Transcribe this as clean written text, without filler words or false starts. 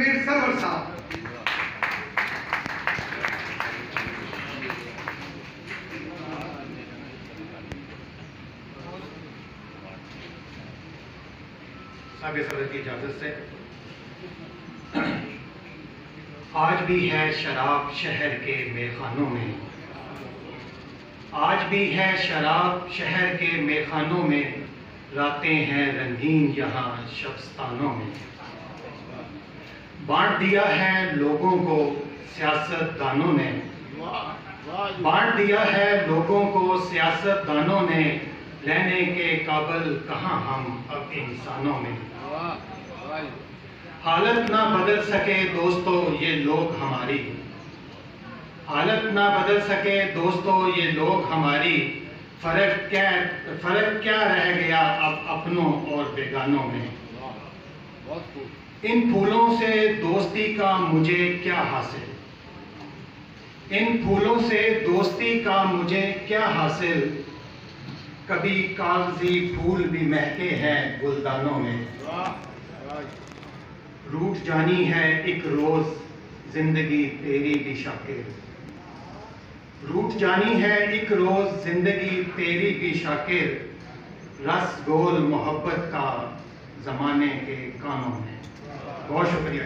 Ranveer server साहब। साबिर सदर की इजाजत से, आज भी है शराब शहर के मेखानों में, आज भी है शराब शहर के मेखानों में, रातें हैं रंगीन यहाँ शब्स्तानों में। बांट दिया है लोगों को सियासतदानों ने, बांट दिया है लोगों को सियासतदानों ने, रहने के काबिल कहाँ हम अब इंसानों में। हालत ना बदल सके दोस्तों ये लोग हमारी, हालत ना बदल सके दोस्तों ये लोग हमारी, फर्क क्या रह गया अब अपनों और बेगानों में। इन फूलों से दोस्ती का मुझे क्या हासिल, इन फूलों से दोस्ती का मुझे क्या हासिल, कभी कागजी फूल भी महके हैं गुलदानों में। रूठ जानी है एक रोज जिंदगी तेरी भी शाकिर, रूठ जानी है एक रोज जिंदगी तेरी भी शाकिर, रस गोल मोहब्बत का जमाने के कानों में। बहुत शुक्रिया।